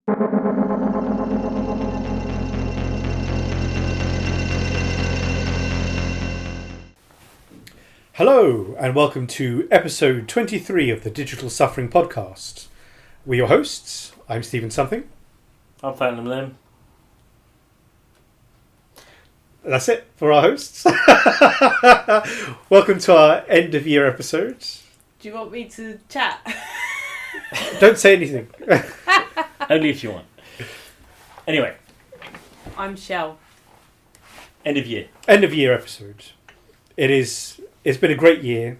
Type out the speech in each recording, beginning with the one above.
Hello, and welcome to episode 23 of the Digital Suffering Podcast. We're your hosts. I'm Stephen Something. I'm PhamtomLimb. That's it for our hosts. Welcome to our end of year episode. Do you want me to chat? Don't say anything. Only if you want. Anyway, I'm Shell. end of year. End of year episode. It's been a great year.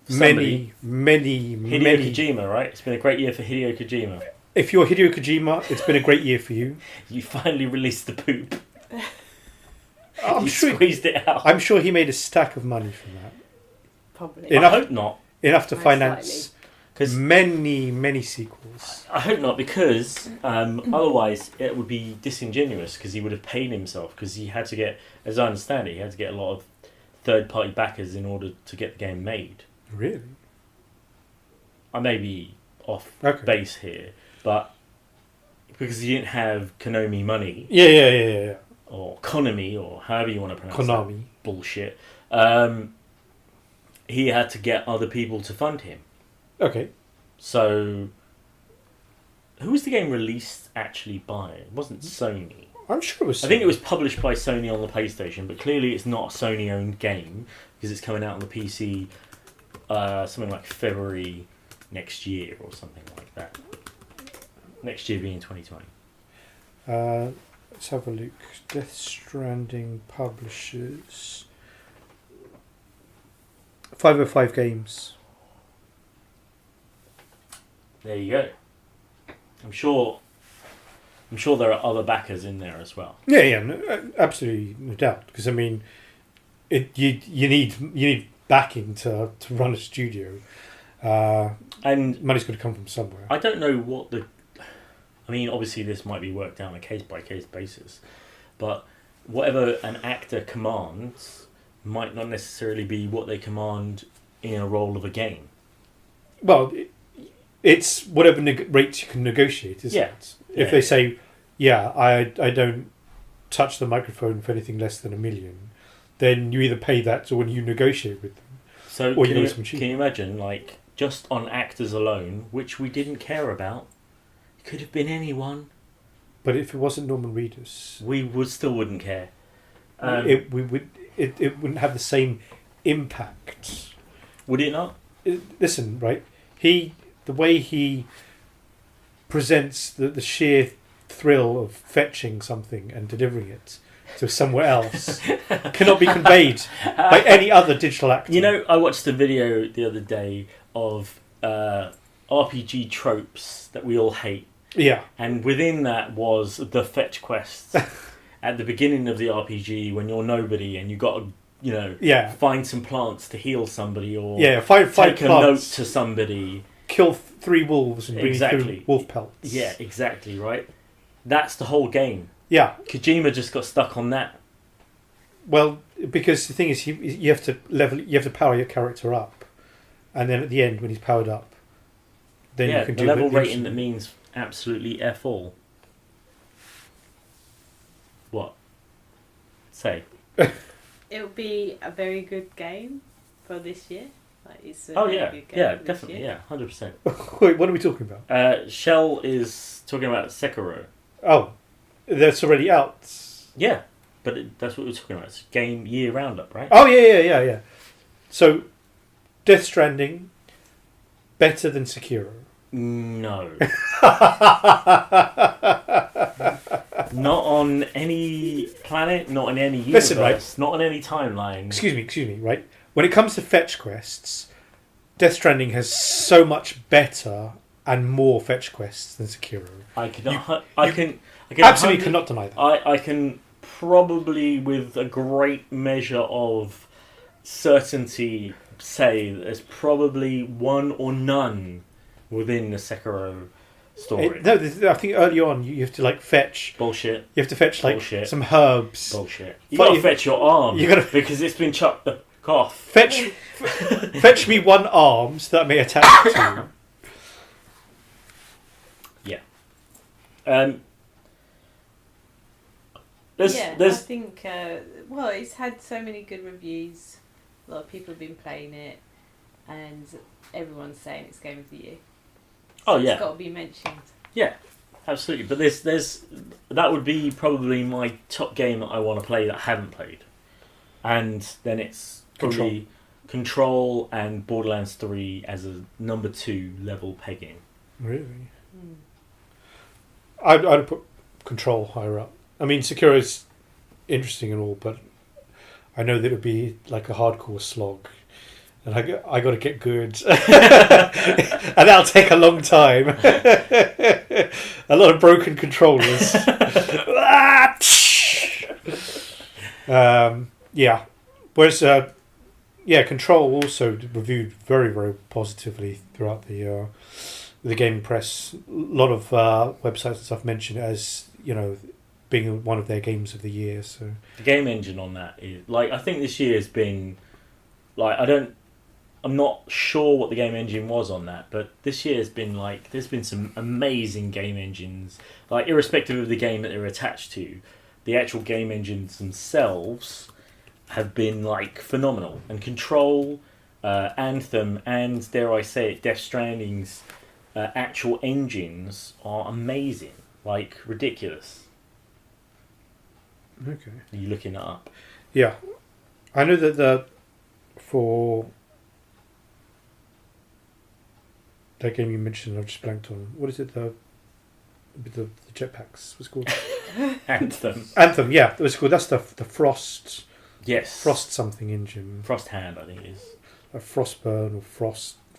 Somebody. Many. Hideo Kojima, right? It's been a great year for Hideo Kojima. If you're Hideo Kojima, it's been a great year for you. You finally released the poop. I'm you squeezed it out. I'm sure he made a stack of money from that. Probably. I hope not. Enough to Most finance many sequels. I hope not, because otherwise it would be disingenuous, because he would have paid himself, because he had to get, as I understand it, he had to get a lot of third-party backers in order to get the game made. Really? I may be off Okay. base here, but because he didn't have Konami money, Yeah. or Konami, or however you want to pronounce Konami. that bullshit, he had to get other people to fund him. Okay. So, who was the game released actually by? It wasn't Sony. I'm sure it was. I think it was published by Sony on the PlayStation, but clearly it's not a Sony-owned game, because it's coming out on the PC something like February next year, or something like that. Next year being 2020. Let's have a look. Death Stranding publishers. 505 Games. There you go. I'm sure there are other backers in there as well. Yeah, no, absolutely, no doubt. Because I mean, you need backing to run a studio, And money's got to come from somewhere. I don't know what I mean, obviously this might be worked out on a case-by-case basis, but whatever an actor commands might not necessarily be what they command in a role of a game. Well, it's whatever rates you can negotiate, isn't it? If they say, I don't touch the microphone for anything less than $1 million, then you either pay that or when you negotiate with them. So or can some cheap. you imagine, like, just on actors alone, which we didn't care about, it could have been anyone. But if it wasn't Norman Reedus, We still wouldn't care. it wouldn't have the same impact. Would it not? Listen, right? The way he presents the sheer thrill of fetching something and delivering it to somewhere else cannot be conveyed by any other digital actor. You know, I watched a video the other day of RPG tropes that we all hate. Yeah. And within that was the fetch quests. At the beginning of the RPG, when you're nobody and you got to, find some plants to heal somebody, or find take a note plants, to somebody, kill 3 wolves and bring Exactly. through wolf pelts. Yeah, exactly, right? That's the whole game. Yeah. Kojima just got stuck on that. Well, because the thing is, you have to power your character up, and then at the end, when he's powered up, then you can the do level rating that means absolutely F all. What? Say. It would be a very good game for this year. Like, it's a Oh very yeah, good game yeah, for this definitely, year. yeah, 100%. Wait, what are we talking about? Shell is talking about Seikiro. Oh, that's already out. Yeah, but that's what we're talking about. It's game year roundup, right? Oh yeah. So, Death Stranding, better than Seikiro. No. Not on any planet, not in any universe, Listen, right? not on any timeline. Excuse me, right? When it comes to fetch quests, Death Stranding has so much better and more fetch quests than Seikiro. I can Absolutely cannot deny that. I can probably, with a great measure of certainty, say that there's probably one or none within the Sekiro story. I think early on you have to fetch Bullshit. You have to fetch Bullshit. some herbs. Bullshit. You gotta fetch your arm You gotta because it's been chopped off. Fetch me one arm so that I may attach it to you. Yeah. There's, I there's, think. Well, it's had so many good reviews. A lot of people have been playing it, and everyone's saying it's game of the year. So yeah, it's got to be mentioned. yeah, absolutely. But there's that would be probably my top game that I want to play that I haven't played, and then it's probably Control and Borderlands 3 as a number 2 level pegging. Really? I'd put Control higher up. I mean, Seikiro is interesting and all, but I know that it would be like a hardcore slog, and I got to get good, and that'll take a long time. A lot of broken controllers. Yeah. Whereas, Control also reviewed very, very positively throughout the gaming press. A lot of websites and stuff mentioned it as, being one of their games of the year. So the game engine on that is I think this year has been I'm not sure what the game engine was on that, but this year has been there's been some amazing game engines, irrespective of the game that they're attached to. The actual game engines themselves have been phenomenal, and Control, Anthem, and dare I say it, Death Stranding's actual engines are amazing, ridiculous. okay, Are you looking it up? Yeah, I know that for that game you mentioned, I've just blanked on. What is it? The jetpacks. What's it called? Anthem. Anthem. Yeah, it was called. That's the Frost. Yes. Frost something engine. Frost Hand, I think it is. A Frostburn or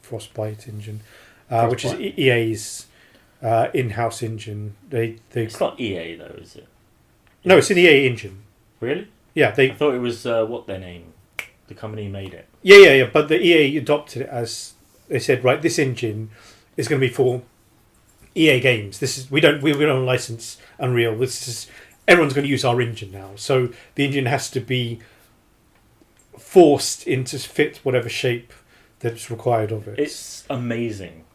Frostbite engine, Frostbite. which is EA's in-house engine. It's not EA though, is it? No, it's an EA engine. Really? Yeah, I thought it was what their name. The company who made it. Yeah. But the EA adopted it as they said. Right, this engine is going to be for EA games. This is we don't license Unreal. This is everyone's going to use our engine now. So the engine has to be forced into fit whatever shape that's required of it. It's amazing.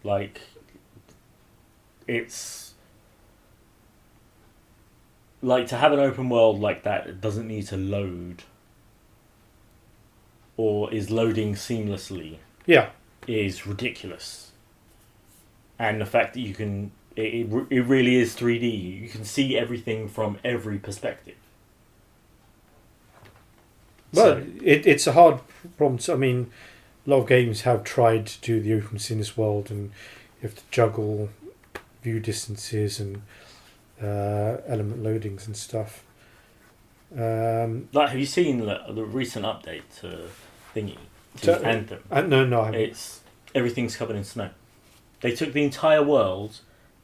It's to have an open world like that. It doesn't need to load, or is loading seamlessly. Yeah, is ridiculous. And the fact that you can, it really is 3D. You can see everything from every perspective. well, it's a hard problem. I mean, a lot of games have tried to do the open scene world, and you have to juggle view distances and element loadings and stuff. Have you seen the recent update to thingy to Anthem? No, I haven't. Everything's covered in snow. They took the entire world,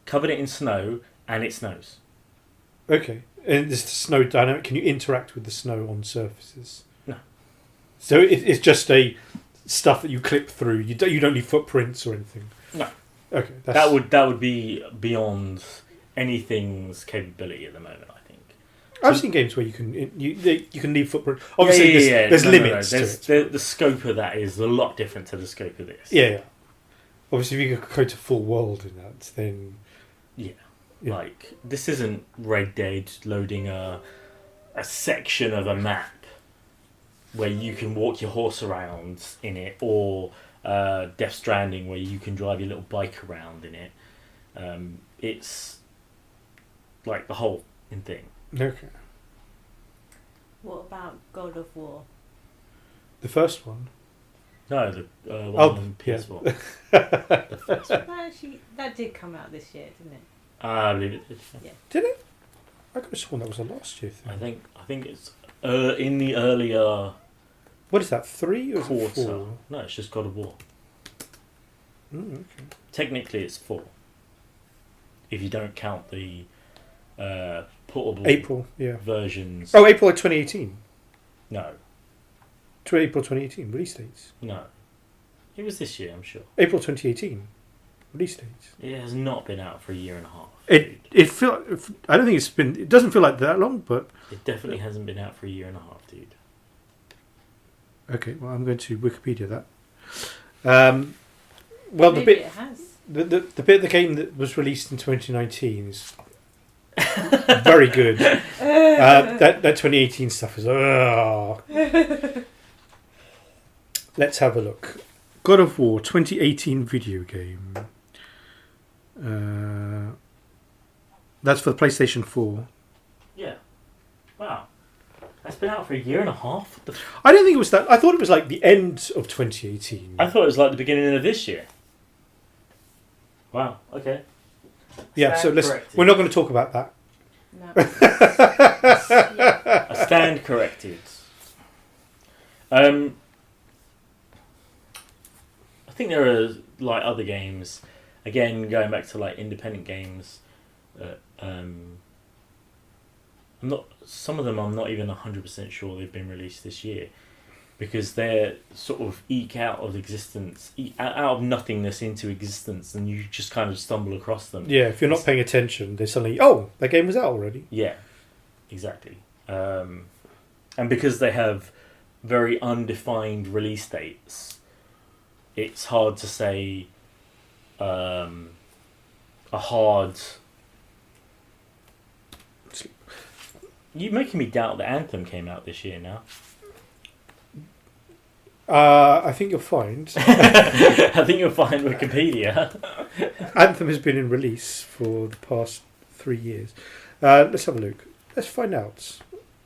covered it in snow, and it snows. Okay, and is the snow dynamic? Can you interact with the snow on surfaces? No. So it's just a stuff that you clip through. You don't need footprints or anything. No. Okay, that would be beyond anything's capability at the moment, I think. I've seen games where you can leave footprint. Obviously, there's limits to it. The scope of that is a lot different to the scope of this. Yeah. Obviously, if you could go to full world in that, then yeah. This isn't Red Dead loading a section of a map where you can walk your horse around in it, or Death Stranding where you can drive your little bike around in it. It's the whole thing. Okay. What about God of War? The first one. No, the one on PS4. The first one. Actually, that did come out this year, didn't it? I believe it did. Yeah. Did it? I could have sworn that was a last year thing. I think it's in the earlier. What is that? 3 or quarter? 4? No, it's just God of War. Okay. Technically, it's 4. If you don't count the portable April, versions. Oh, April 2018. No. April 2018 release dates. No. It was this year, I'm sure. April 2018 release dates. It has not been out for a year and a half. I don't think it's been. It doesn't feel like that long, but it definitely hasn't been out for a year and a half, dude. Okay, well, I'm going to Wikipedia that. Well, Maybe it has. The bit of the game that was released in 2019 is Very good. That 2018 stuff is. Let's have a look. God of War 2018 video game. That's for the PlayStation 4. Yeah. Wow. That's been out for a year and a half. I don't think it was that. I thought it was like the end of 2018. I thought it was like the beginning of this year. Wow. Okay. Yeah. So we're not going to talk about that. No. I stand corrected. I think there are like other games. Again, going back to like independent games. Some of them I'm not even 100% sure they've been released this year, because they're sort of eke out of existence, out of nothingness into existence, and you just kind of stumble across them. Yeah, if you're not paying attention, there's suddenly, oh, that game was out already. Yeah, exactly. And because they have very undefined release dates, it's hard to say a hard... You're making me doubt that Anthem came out this year now. I think you'll find. I think you'll find Wikipedia. Anthem has been in release for the past 3 years. Let's have a look. Let's find out.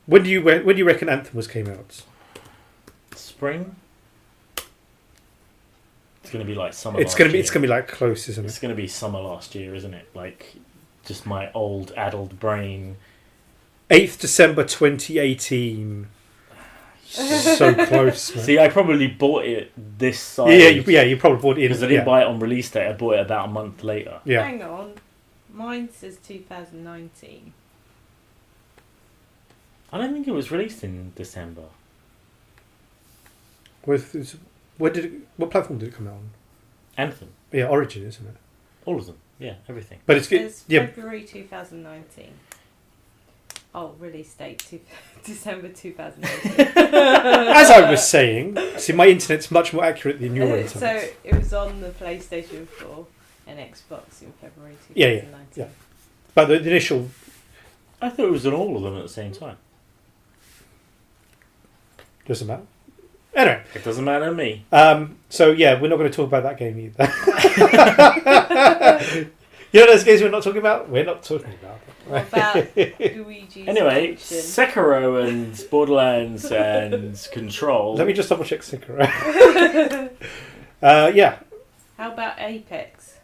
When do you reckon Anthem came out? Spring. It's going to be like summer. It's going to be like close, isn't it? It's going to be summer last year, isn't it? Like just my old addled brain. 8th December 2018. So close, man. See, I probably bought it this side. Yeah, you probably bought it in. Because I didn't buy it on release date. I bought it about a month later. Yeah. Hang on. Mine says 2019. I don't think it was released in December. What platform did it come out on? Anthem. Yeah, Origin, isn't it? All of them. Yeah, everything. But it's good. Yeah. February 2019. Oh, release date December 2018. As I was saying, see, my internet's much more accurate than your internet. So it was on the PlayStation 4 and Xbox in February 2019. Yeah. But the initial... I thought it was on all of them at the same time. Doesn't matter. Anyway. It doesn't matter to me. So, yeah, we're not going to talk about that game either. You know those games we're not talking about? We're not talking about them. What about Luigi's Anyway, Mansion? Sekiro and Borderlands and Control. Let me just double check Seikiro. Yeah. How about Apex?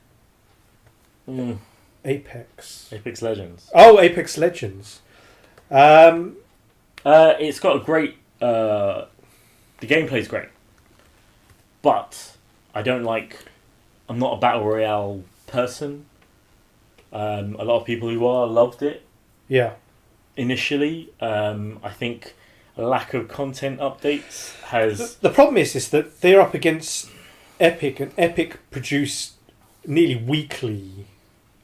Apex Legends. Oh, Apex Legends. It's got a great... the gameplay's great. But I don't like... I'm not a Battle Royale person. A lot of people who are loved it. Yeah. Initially, I think a lack of content updates has... The problem is that they're up against Epic, and Epic produce nearly weekly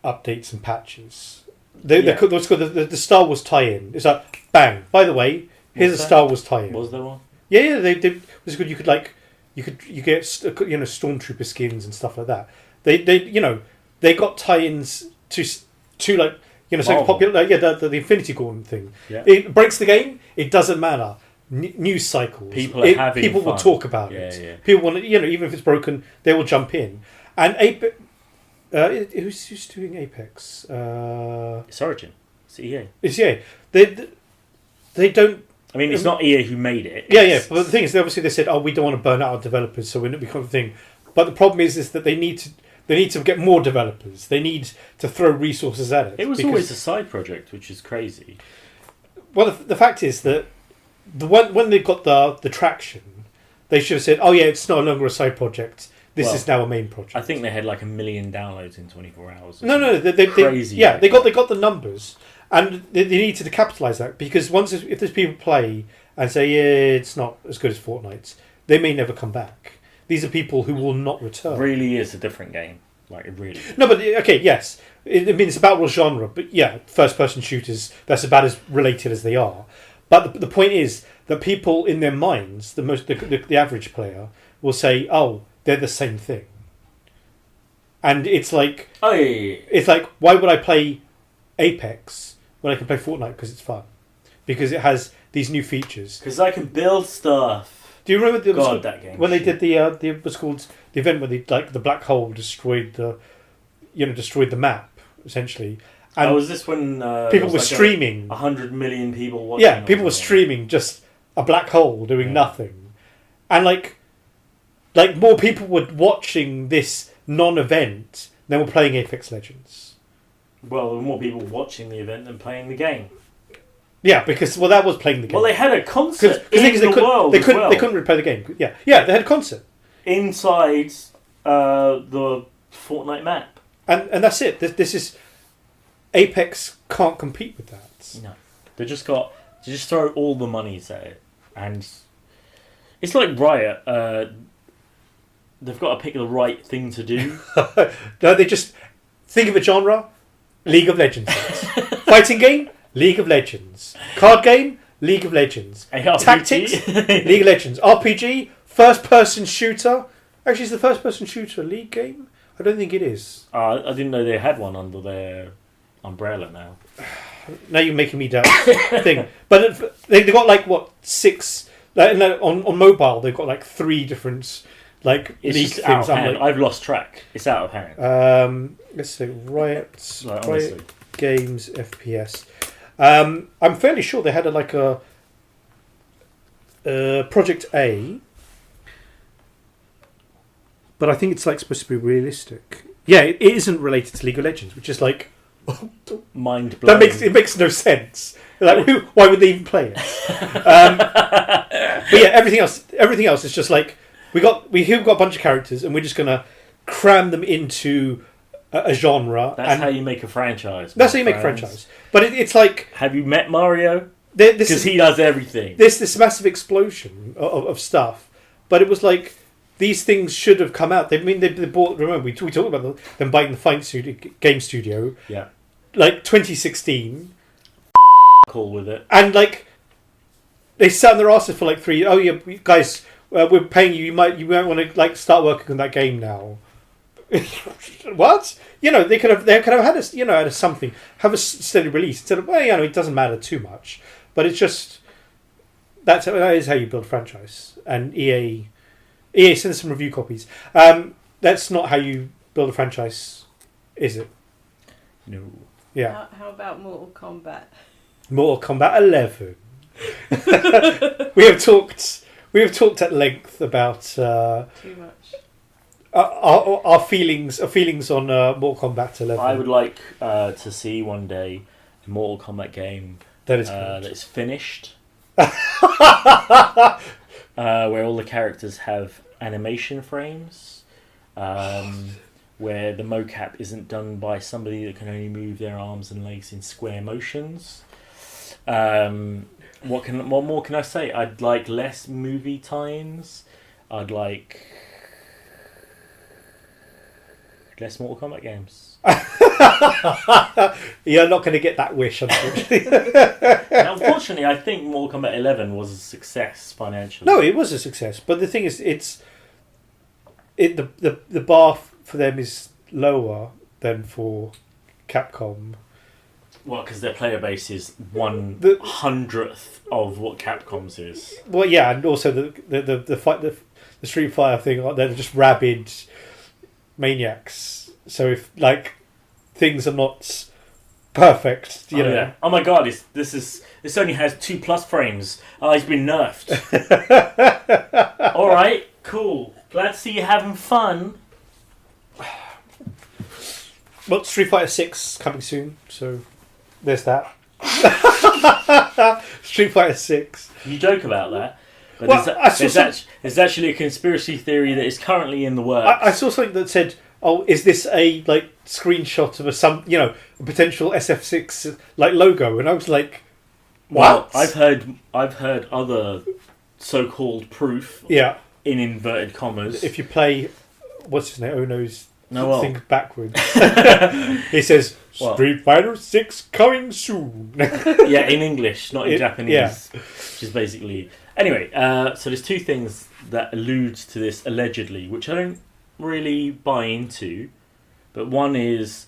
updates and patches. The Star Wars tie-in. It's like, bang, by the way, here's a Star Wars tie-in. Was there one? Yeah, they did. It was good. You get stormtrooper skins and stuff like that. They got tie-ins to like so popular. The Infinity Gauntlet thing. Yeah. It breaks the game. It doesn't matter. News cycles. People are having people fun. will talk about it. Yeah. People want to, even if it's broken, they will jump in. And Apex. Who's doing Apex? It's Origin. It's EA. It's EA. They don't. I mean, it's not EA who made it. Yeah. But the thing is, obviously, they said, "Oh, we don't want to burn out our developers, so we're not becoming a thing." But the problem is that they need to get more developers. They need to throw resources at it. It was always a side project, which is crazy. Well, the fact is that when they got the traction, they should have said, "Oh yeah, it's no longer a side project. This is now a main project." I think they had like 1 million downloads in 24 hours. No, they crazy. They got the numbers, and they needed to capitalise that, because if there's people play and say, "Yeah, it's not as good as Fortnite's," they may never come back. These are people who will not return. It really is a different game. Like, it really is. No, but okay, yes. I mean, it's a battle genre, but yeah, first-person shooters, that's about as related as they are. But the point is that people in their minds, the average player, will say, "Oh, they're the same thing." And it's like... Oh, yeah. It's like, why would I play Apex when I can play Fortnite because it's fun, because it has these new features. Because I can build stuff. Do you remember that game when they did the what's called the event where the black hole destroyed the map essentially? And was this when people were streaming? 100 million people watching. Yeah, people were streaming just a black hole doing nothing, and like more people were watching this non-event than were playing Apex Legends. Well, there were more people watching the event than playing the game. Yeah, because that was playing the game. Well, they had a concert in they the world. They couldn't replay the game. Yeah, they had a concert inside the Fortnite map, and that's it. This is Apex can't compete with that. No, they just throw all the monies at it, and it's like Riot. They've got to pick the right thing to do. No, they just think of a genre: League of Legends. Fighting game: League of Legends. Card game: League of Legends. ARPG? Tactics: League of Legends. RPG: first-person shooter. Actually, is the first-person shooter a League game? I don't think it is. I didn't know they had one under their umbrella now. Now you're making me doubt thing. But they've got 6. On mobile, they've got 3 different league just things. out of hand. I've lost track. It's out of hand. Let's see, Riot honestly. Games FPS. I'm fairly sure they had a Project A, but I think it's supposed to be realistic. Yeah, it isn't related to League of Legends, which is mind blowing. It makes no sense. Why would they even play it? But yeah, everything else is just we've got a bunch of characters, and we're just gonna cram them into a genre. That's how you make a franchise. That's how you make a franchise. But it's like, have you met Mario? Because he does everything. This massive explosion of stuff, but it was these things should have come out. They bought. Remember, we talked about them buying the Fine Game Studio. Yeah. 2016. Cool with it. And they sat on their asses for 3 years. Oh yeah, guys, we're paying you. You might want to start working on that game now. What? They could have had had something, have a steady release instead of it doesn't matter too much. But it's just that is how you build a franchise. And EA send us some review copies. That's not how you build a franchise, is it? No. Yeah. How about Mortal Kombat? Mortal Kombat 11. we have talked at length about too much. Our feelings on Mortal Kombat 11. I would like to see one day a Mortal Kombat game that's finished, where all the characters have animation frames, where the mocap isn't done by somebody that can only move their arms and legs in square motions. What more can I say? I'd like less movie tie-ins. I'd like less Mortal Kombat games. You're not going to get that wish, unfortunately. Unfortunately, I think Mortal Kombat 11 was a success financially. No, it was a success, but the thing is, the bar for them is lower than for Capcom. Well, because their player base is 1/100th of what Capcom's is. Well, yeah, and also the Street Fighter thing, they're just rabid maniacs. So if things are not perfect, you know. Yeah. Oh my god! This only has 2+ frames. Oh, he's been nerfed. All right, cool. Glad to see you having fun. Well, Street Fighter 6 coming soon, so there's that. Street Fighter 6. You joke about that. But well, there's actually a conspiracy theory that is currently in the works. I saw something that said, "Oh, is this a screenshot of a potential SF6 logo?" And I was like, "What?" Well, I've heard other so-called proof. Yeah. In inverted commas. If you play, what's his name? Ono's thing backwards. He says, "Street Fighter 6 coming soon." Yeah, in English, not in Japanese. Yeah. Which is basically. Anyway, so there's 2 things that allude to this allegedly, which I don't really buy into. But one is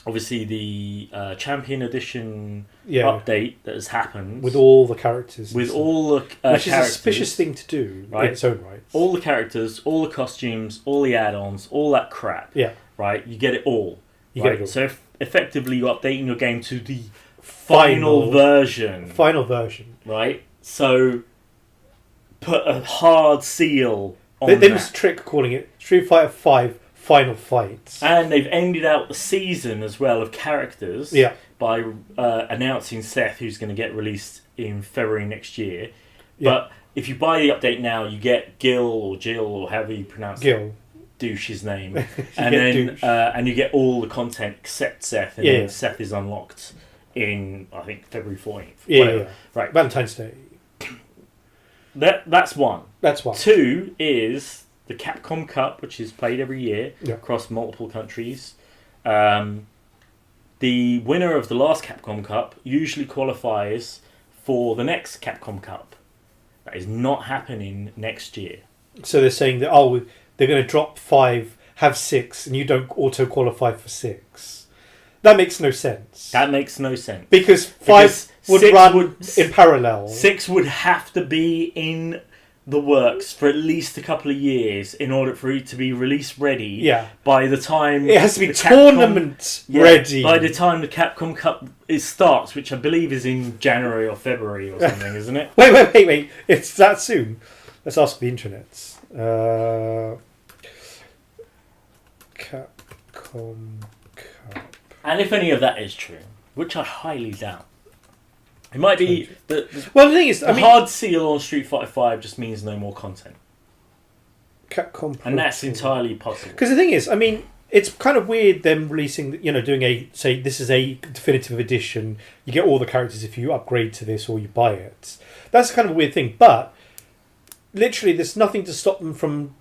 obviously the Champion Edition Yeah, update that has happened with all the characters, and with stuff. all the Which characters, is a suspicious thing to do right? in its own right. all the characters, all the costumes, all the add-ons, all that crap. Yeah, Right, you get it all. you right? get it all. So effectively, you're updating your game to the final version. Final version. Right. So put a hard seal on They that. must trick calling it Street Fighter 5 Final Fight. And they've ended out the season as well of characters Yeah, by announcing Seth, who's going to get released in February next year. Yeah. But if you buy the update now, you get Gil or Jill or however you pronounce Gil. Douche's name, You and get then Douche. and you get all the content except Seth, and Yeah, then yeah. Seth is unlocked in I think February 14th. Yeah, Whatever. yeah. Right. Valentine's Day. That's one. That's one. Two is the Capcom Cup, which is played every year Yeah. across multiple countries. The winner of the last Capcom Cup usually qualifies for the next Capcom Cup. That is not happening next year. So they're saying that they're going to drop 5, have 6, and you don't auto qualify for 6. That makes no sense. That makes no sense. Because 5 would six run in parallel. 6 would have to be in the works for at least a couple of years in order for it to be release ready. Yeah. By the time It has to be the tournament ready. By the time the Capcom Cup starts, which I believe is in January or February or something, isn't it? Wait. It's that soon. Let's ask the internet. Capcom Cup. And if any of that is true, which I highly doubt, it might be the Well, the thing is, I mean, hard seal on Street Fighter 5 just means no more content, Capcom, and that's entirely possible. because the thing is, I mean, it's kind of weird them releasing, doing this is a definitive edition. You get all the characters if you upgrade to this or you buy it. That's kind of a weird thing, but literally, there's nothing to stop them from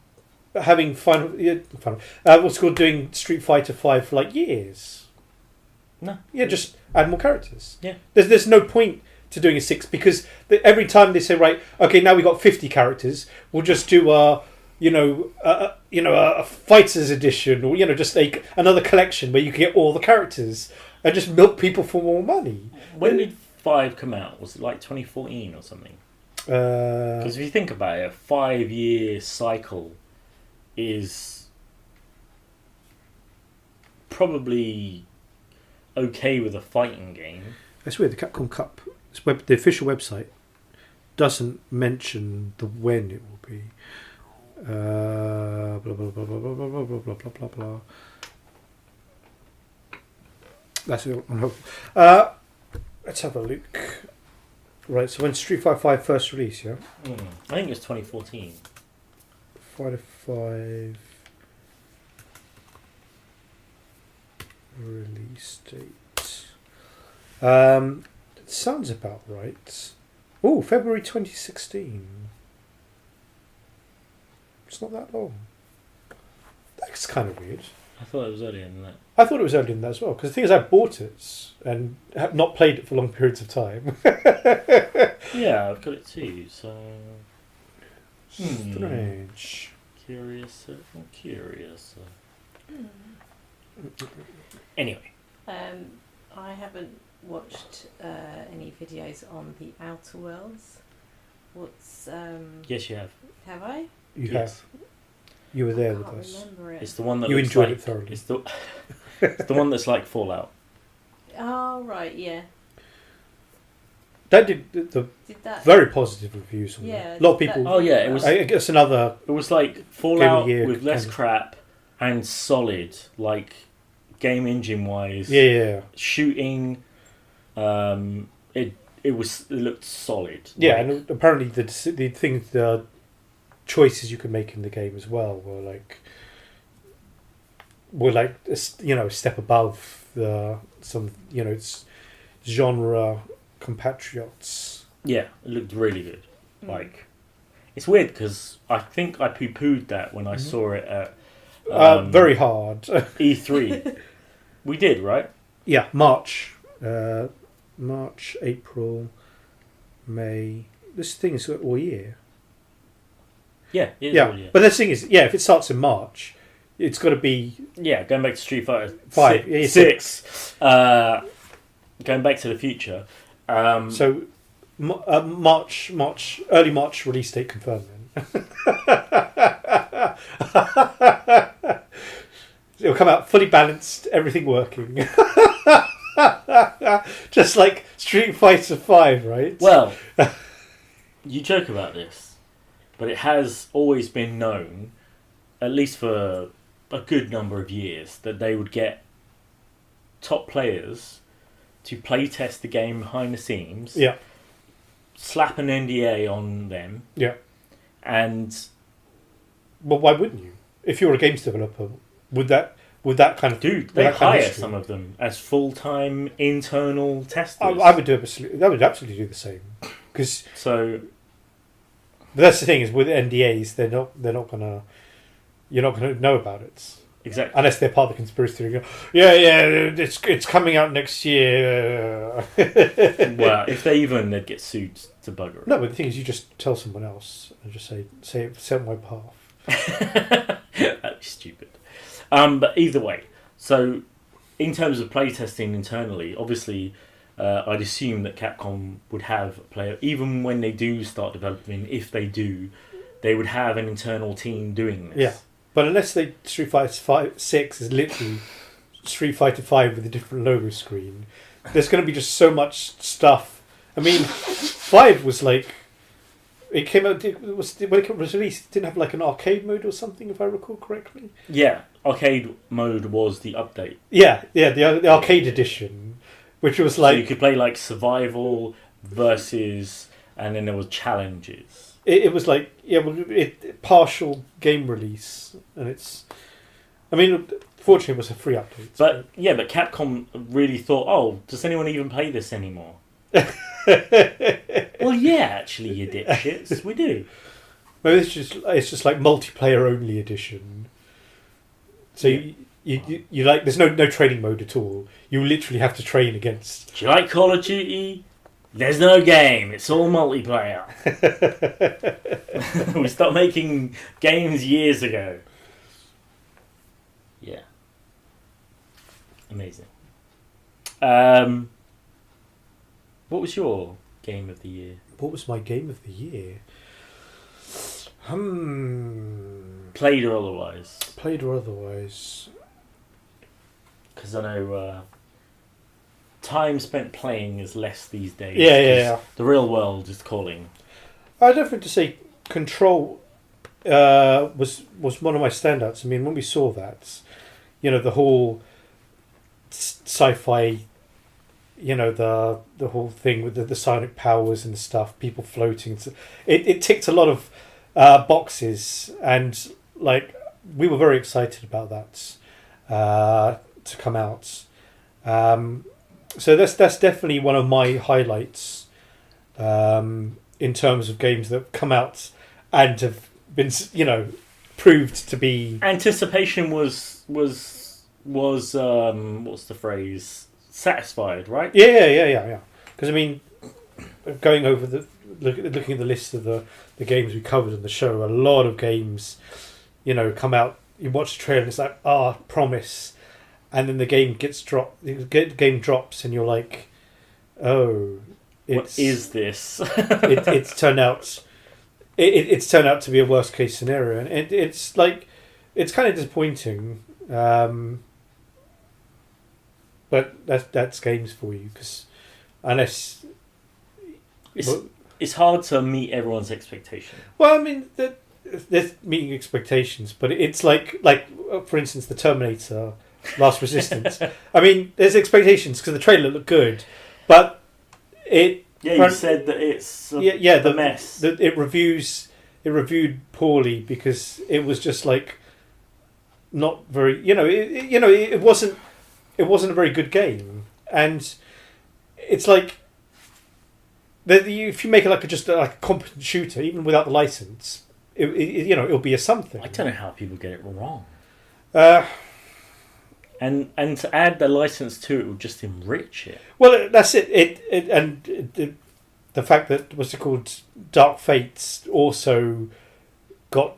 having what's called doing Street Fighter 5 for like years. No. Yeah, just add more characters. Yeah. There's no point to doing a 6 because every time they say, right, okay, now we've got 50 characters, we'll just do a fighters edition, or just another collection where you can get all the characters and just milk people for more money. When did 5 come out? Was it like 2014 or something? Because if you think about it, a 5-year cycle is probably okay with a fighting game. That's weird. The Capcom Cup, the official website, doesn't mention the when it will be. Blah blah blah blah blah blah blah blah blah blah blah. That's it. Let's have a look. Right. So when Street Fighter 5 first released, yeah. I think it's 2014. Fighter 5 release date. It sounds about right. Oh, February 2016. It's not that long. That's kind of weird. I thought it was earlier than that. I thought it was earlier than that as well, because the thing is, I bought it and have not played it for long periods of time. Yeah, I've got it too, so... Strange. Curious. Anyway. I haven't watched any videos on the Outer Worlds. What's Yes, you have. have I? You Yes. have. You were there I with can't us. remember it. It's the one that You looks enjoyed like, it thoroughly. It's the one that's like Fallout. Oh right, yeah. That did the Did that? very positive reviews on Yeah, that. A lot of that- people. Oh yeah, it was. I guess another. It was like Game of Fallout the year with less kind of- crap and solid, like game engine wise. Yeah. Shooting. It looked solid. Yeah, Like, and apparently the choices you could make in the game as well were like a step above its genre compatriots. yeah, it looked really good. Mm. Like, it's weird because I think I poo-pooed that when I saw it at Very hard. E3. We did, right? Yeah, March, April, May. This thing is all year. Yeah, it is Yeah, all year. but the thing is, if it starts in March, It's got to be going back to Street Fighter 5, 6. Going back to the future. So early March release date confirmed. Then it'll come out fully balanced, everything working, just like Street Fighter 5, right? Well, you joke about this, but it has always been known, at least for a good number of years, that they would get top players to play test the game behind the scenes. Yeah. Slap an NDA on them. Yeah. And well, why wouldn't you? If you're a games developer, would that kind of they hire some of them as full-time internal testers? I would absolutely do the same, because but that's the thing is with NDAs, you're not gonna know about it. Exactly. Unless they're part of the conspiracy theory. It's coming out next year. Well, if they they'd get sued to bugger. No, but the thing is, you just tell someone else and just say set my path. That'd be stupid. But either way, so in terms of playtesting internally, obviously, I'd assume that Capcom would have a player, even when they do start developing, if they do, they would have an internal team doing this. Yeah. But unless Street Fighter 6 is literally Street Fighter 5 with a different logo screen, there's going to be just so much stuff. I mean, 5 was like... It came out... when it was released, it didn't have like an arcade mode or something, if I recall correctly. Yeah, arcade mode was the update. Yeah, the arcade edition, which was like... So you could play like survival versus... And then there was challenges. It was like, partial game release, and it's... I mean, fortunately it was a free update. But Capcom really thought, does anyone even play this anymore? Well, yeah, actually, you dipshits, we do. Maybe it's just like multiplayer only edition. So you like, there's no training mode at all. You literally have to train against... Do you like Call of Duty? There's no game. It's all multiplayer. We stopped making games years ago. Yeah. Amazing. What was your game of the year? What was my game of the year? Played or otherwise? Played or otherwise. Because I know... time spent playing is less these days. Yeah. The real world is calling. I'd have to say Control was one of my standouts. I mean, when we saw that, the whole sci-fi, the whole thing with the psionic powers and stuff, people floating. It ticked a lot of boxes, and like we were very excited about that to come out. So that's definitely one of my highlights in terms of games that have come out and have been, proved to be... Anticipation was what's the phrase? Satisfied, right? Yeah. Because I mean, going over looking at the list of the games we covered in the show, a lot of games, come out. You watch the trailer and it's like, promise. And then the game game drops, and you're like, "Oh, what is this?" It's turned out. It's turned out to be a worst case scenario, and it's like, it's kind of disappointing. But that's games for you, because unless it's hard to meet everyone's expectation. Well, I mean, there's meeting expectations, but it's like for instance, the Terminator. Last Resistance. I mean, there's expectations because the trailer looked good, but it... Yeah, you said that it's the mess. It reviewed poorly because it was just like not very... it wasn't a very good game, and it's like if you make it like a competent shooter, even without the license, it'll be a something. I don't know how people get it wrong. And to add the license to it would just enrich it. Well, that's it. The fact that what's it called, Dark Fates also got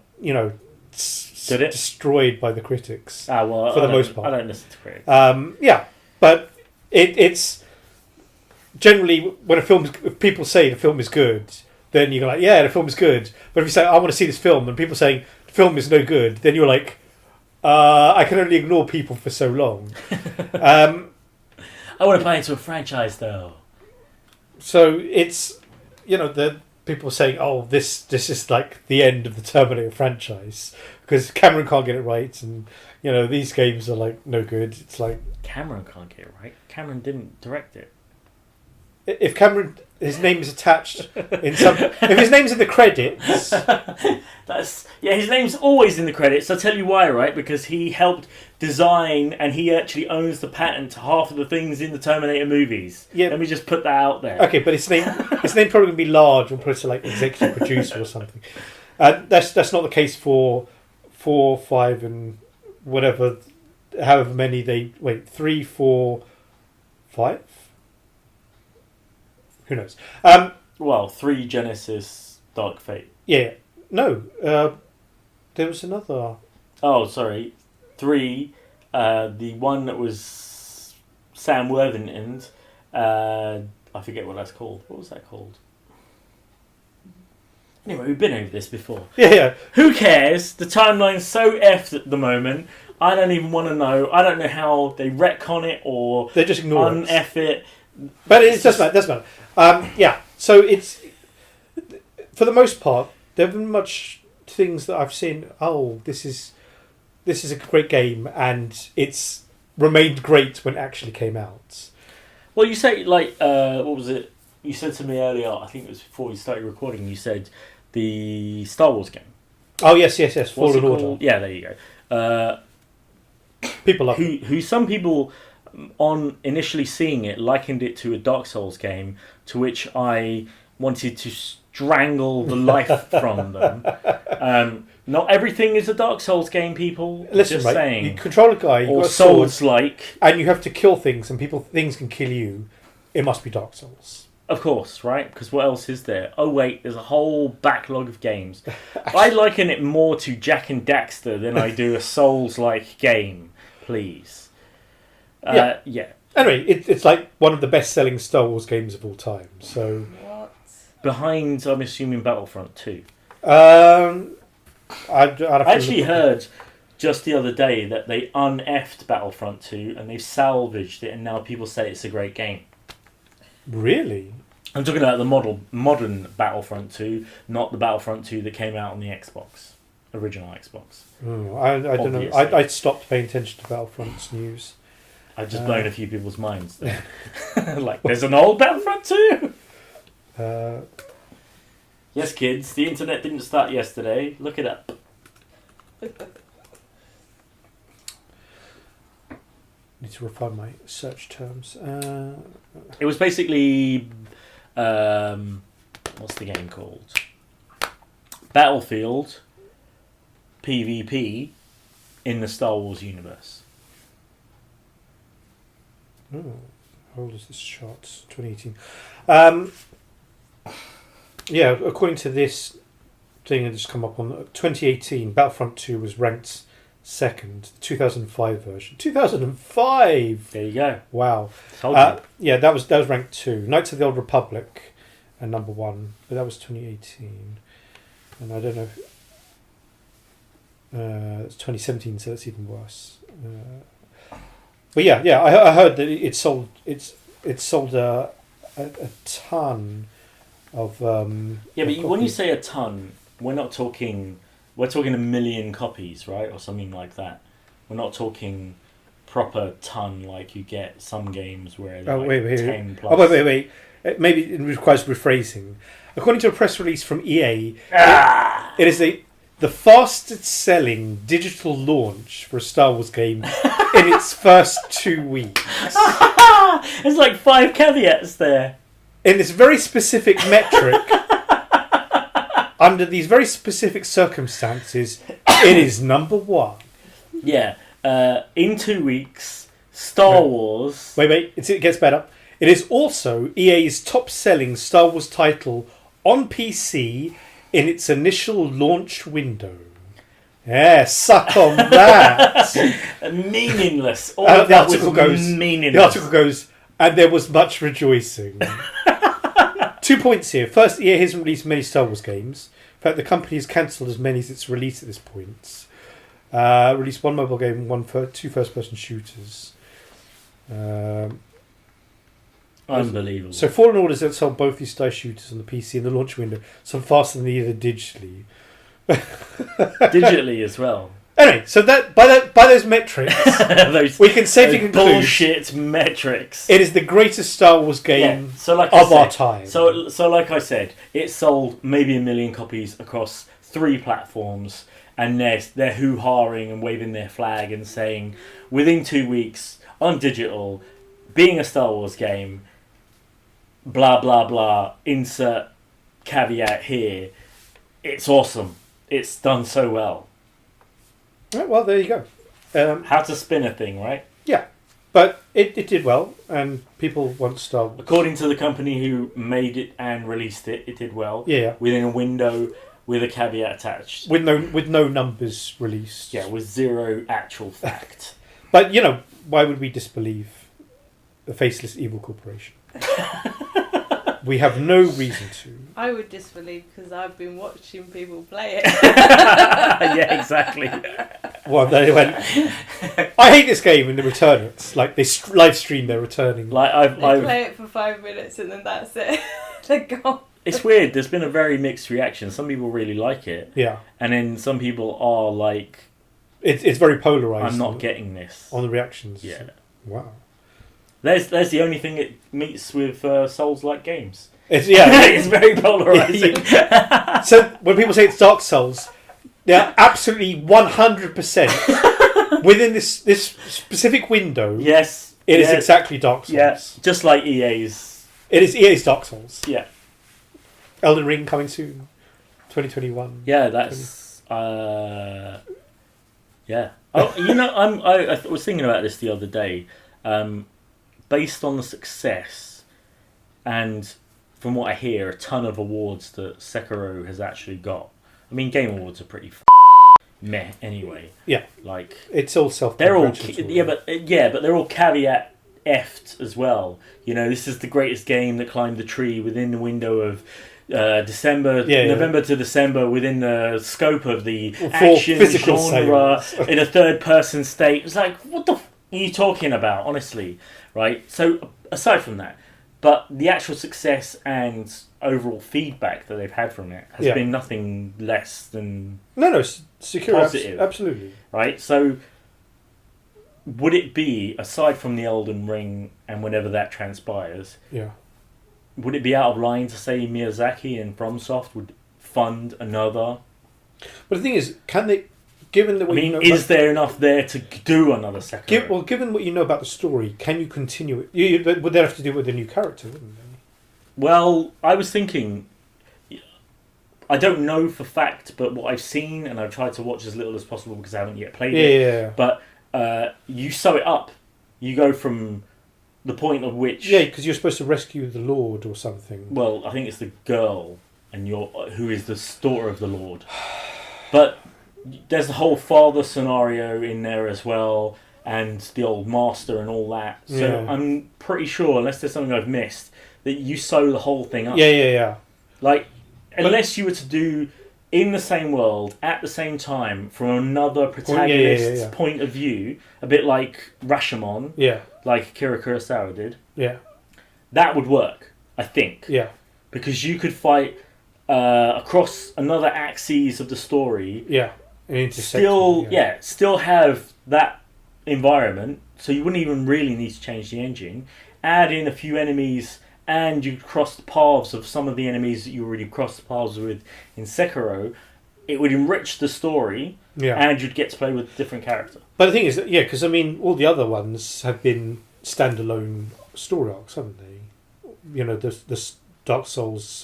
destroyed by the critics. Well, for the most part. I don't listen to critics. But it's generally when if people say the film is good, then you're like, yeah, the film is good. But if you say, I want to see this film, and people saying the film is no good, then you're like, I can only ignore people for so long. I want to buy into a franchise, though. So it's, the people saying, oh, this is like the end of the Terminator franchise because Cameron can't get it right, and these games are like no good. It's like Cameron can't get it right. Cameron didn't direct it. If Cameron, his name is attached if his name's in the credits, his name's always in the credits. I'll tell you why, right? Because he helped design and he actually owns the patent to half of the things in the Terminator movies. Yeah. Let me just put that out there. Okay, but his name probably going to be large, or put it like executive producer or something. That's not the case for 4, 5, and whatever, however many 3, 4, 5. Who knows? 3 Genesis, Dark Fate. Yeah. No. There was another. Oh, sorry. 3. The one that was Sam Worthington's. I forget what that's called. What was that called? Anyway, we've been over this before. Yeah. Who cares? The timeline's so effed at the moment. I don't even want to know. I don't know how they retcon it or they just ignore un-F it. But it doesn't matter. So it's, for the most part, there haven't much things that I've seen. Oh, this is a great game, and it's remained great when it actually came out. Well, you say what was it? You said to me earlier. I think it was before we started recording. You said the Star Wars game. Oh yes. Fallen Order. Yeah, there you go. People love who some people on initially seeing it likened it to a Dark Souls game, to which I wanted to strangle the life from them. Not everything is a Dark Souls game, people. Listen, just mate, saying. you control a guy, you've or got a sword, Souls-like, and you have to kill things, and things can kill you. It must be Dark Souls. Of course, right? Because what else is there? Oh wait, there's a whole backlog of games. I liken it more to Jak and Daxter than I do a Souls-like game, please. Yeah. Anyway, it's like one of the best-selling Star Wars games of all time. So What? Behind, I'm assuming, Battlefront 2. I'd I actually heard just the other day that they un-effed Battlefront 2 and they've salvaged it, and now people say it's a great game. Really? I'm talking about the modern Battlefront 2, not the Battlefront 2 that came out on the Xbox, original Xbox. I don't know. I stopped paying attention to Battlefront's news. I've just blown a few people's minds there. Like, there's an old Battlefront 2? Yes, kids, the internet didn't start yesterday. Look it up. Need to refine my search terms. It was basically... what's the game called? Battlefield PvP in the Star Wars universe. Oh, how old is this shot? 2018. Yeah, according to this thing that just come up on 2018, Battlefront 2 was ranked second, the 2005 version. 2005. There you go. Wow. Yeah, that was ranked 2. Knights of the Old Republic, number 1, but that was 2018, and I don't know. It's 2017, so that's even worse. But yeah, I heard that it sold a ton of. Yeah, but when you say a ton, we're talking 1 million copies, right, or something like that. We're not talking proper ton like you get some games where they're 10 plus. Oh wait. Maybe it requires rephrasing. According to a press release from EA, it is the fastest selling digital launch for a Star Wars game in its first 2 weeks. There's like 5 caveats there. In this very specific metric, under these very specific circumstances, it is number 1. Yeah. In 2 weeks, Star Wars... Wait, it gets better. It is also EA's top-selling Star Wars title on PC in its initial launch window. Yeah, suck on that. Meaningless. All The of that was article goes. meaningless. The article goes, and there was much rejoicing. 2 points here. First, EA hasn't released many Star Wars games. In fact, the company has cancelled as many as it's released at this point. Released one mobile game, two first-person shooters. Unbelievable. So Fallen Orders have sold both these style shooters on the PC in the launch window, some faster than either digitally. Digitally as well. Anyway, so that by those metrics, we can safely conclude bullshit metrics. it is the greatest Star Wars game of our time. So like I said, it sold maybe 1 million copies across 3 platforms, and they're hoo-haring and waving their flag and saying, within 2 weeks on digital, being a Star Wars game, blah blah blah. Insert caveat here. It's awesome. It's done so well. Right, well, there you go. How to spin a thing, right? Yeah, but it did well, and people want Star Wars. According to the company who made it and released it, it did well. Yeah. Within a window with a caveat attached. With no numbers released. Yeah, with 0 actual fact. But, why would we disbelieve the faceless evil corporation? We have no reason to. I would disbelieve because I've been watching people play it. Yeah, exactly. Well, they went, I hate this game, and they return it. Like, they live stream their returning. They play it for 5 minutes and then that's it. They're gone. It's weird. There's been a very mixed reaction. Some people really like it. Yeah. And then some people are like... It's very polarised. I'm not getting this. On the reactions. Yeah. Wow. There's the only thing it meets with Souls-like games. It's very polarising. So when people say it's Dark Souls, they're absolutely 100% within this specific window. Yes. It is exactly Dark Souls. Yeah, just like EA's. It is EA's Dark Souls. Yeah. Elden Ring coming soon. 2021. Yeah, that's... yeah. Oh, I was thinking about this the other day. Based on the success and from what I hear, a ton of awards that Seikiro has actually got. I mean, Game Awards are pretty meh anyway. Yeah. Like it's all self. They're all but they're all caveat effed as well. This is the greatest game that climbed the tree within the window of November to December within the scope of the action genre in a third-person state. It's like, what the f*** are you talking about, honestly? Right? So, aside from that, but the actual success and overall feedback that they've had from it has been nothing less than secure, positive. Absolutely. Right? So, would it be, aside from the Elden Ring and whenever that transpires... Yeah. Would it be out of line to say Miyazaki and FromSoft would fund another? But the thing is, can they? Given that is there enough there to do another Sekiro? Given what you know about the story, can you continue it? Would they have to do it with a new character, wouldn't they? Well, I was thinking. I don't know for fact, but what I've seen, and I've tried to watch as little as possible because I haven't yet played it. Yeah. But you sew it up. You go from the point of which... Yeah, because you're supposed to rescue the Lord or something. Well, I think it's the girl and who is the daughter of the Lord. But there's the whole father scenario in there as well, and the old master and all that. So I'm pretty sure, unless there's something I've missed, that you sew the whole thing up. Yeah. Like, unless you were to do in the same world, at the same time, from another protagonist's point of view, a bit like Rashomon, like Akira Kurosawa did, that would work, I think. Yeah. Because you could fight across another axis of the story. Yeah. Still have that environment, so you wouldn't even really need to change the engine. Add in a few enemies, and you cross the paths of some of the enemies that you already crossed paths with in Sekiro. It would enrich the story, and you'd get to play with a different character. But the thing is, because all the other ones have been standalone story arcs, haven't they? The Dark Souls,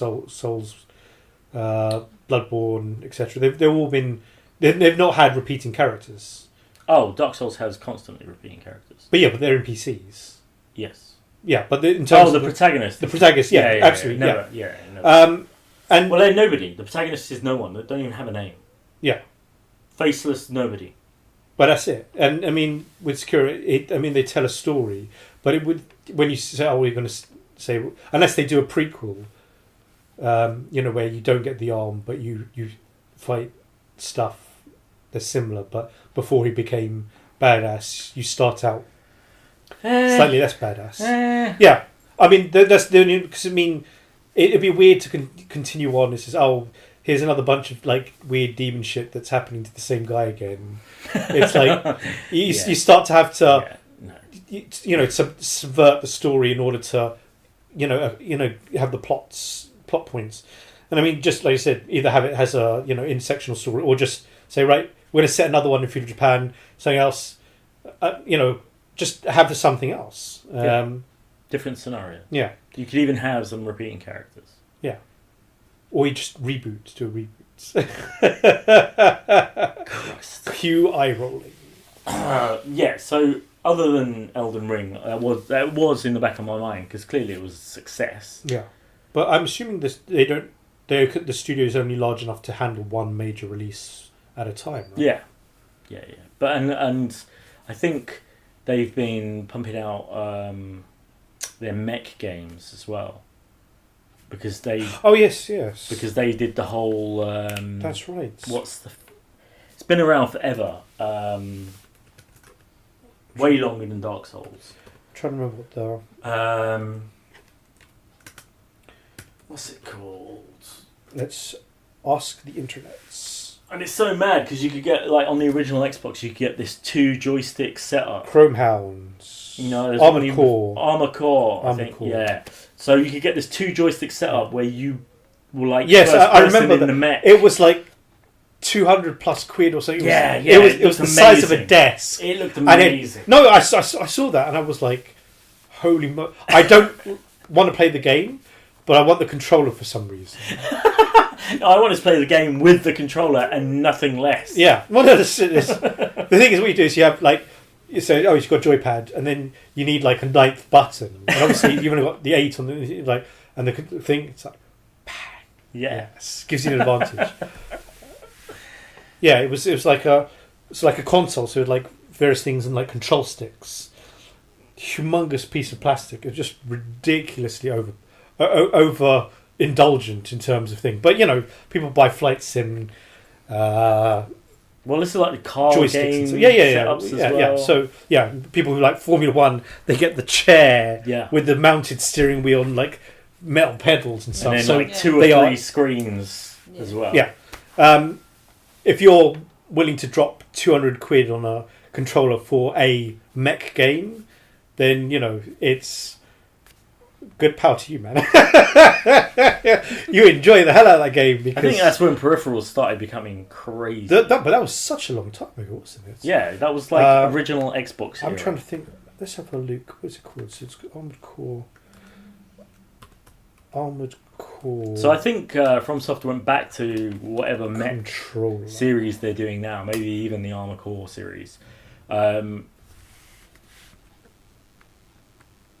Bloodborne, etc. They've all been. They've not had repeating characters. Oh, Dark Souls has constantly repeating characters. But they're in PCs. Yes. Yeah, but in terms of the protagonist. The protagonist, absolutely. Never. And they're nobody. The protagonist is no one. They don't even have a name. Yeah. Faceless nobody. But that's it. And I mean, with Seikiro, they tell a story, but it would when you say, "Oh, we're going to say," unless they do a prequel, where you don't get the arm, but you fight stuff that's similar. But before he became badass, you start out slightly less badass. Yeah, I mean that's the only because it'd be weird to continue on. It says, "Oh, here's another bunch of like weird demon shit that's happening to the same guy again." It's like you start to have to, subvert the story in order to, have the plot points. And I mean, just like you said, either have it as a intersectional story, or just say, right, we're going to set another one in feudal Japan, something else. Just have something else. Different scenario. Yeah, you could even have some repeating characters. Yeah, or you just do a reboot. Christ. Cue eye rolling. So other than Elden Ring, that was in the back of my mind because clearly it was a success. Yeah, but I'm assuming the studio is only large enough to handle one major release at a time. Right? Yeah. But and I think they've been pumping out their mech games as well. Because they... Oh, yes. Because they did the whole... that's right. It's been around forever. Way longer than Dark Souls. I'm trying to remember what the... what's it called? Let's ask the internets. And it's so mad because you could get, like, on the original Xbox, you could get this 2-joystick setup. Chrome Hounds. Armored Core. Armored Core, I think. Yeah. So you could get this 2-joystick setup where you were like... Yes, I remember in the mech. It was like 200 plus quid or something. It was the amazing. Size of a desk. It looked amazing. I saw that and I was like, holy I don't want to play the game, but I want the controller for some reason. I want to play the game with the controller and nothing less. Yeah. Well, no, the thing is, what you do is you have like... You say, you've got a joypad, and then you need like a 9th button. And obviously, you've only got the 8 on the like, and the thing. It's like, bang. Yes, gives you an advantage. Yeah, it was like a console, so it had like various things and like control sticks. Humongous piece of plastic. It was just ridiculously over indulgent in terms of thing. But people buy flight sim. Well, this is like the car joysticks game setups as well. Yeah. So people who like Formula One, they get the chair with the mounted steering wheel and like metal pedals and stuff. And then so like 2 or 3 screens as well. Yeah. If you're willing to drop 200 quid on a controller for a mech game, then it's good power to you, man. You enjoy the hell out of that game because I think that's when peripherals started becoming crazy. but that was such a long time ago, wasn't it? Yeah, that was like original Xbox era. I'm trying to think. Let's have a look. What's it called? So it's Armored Core. So I think From Software went back to whatever mech series they're doing now. Maybe even the Armored Core series.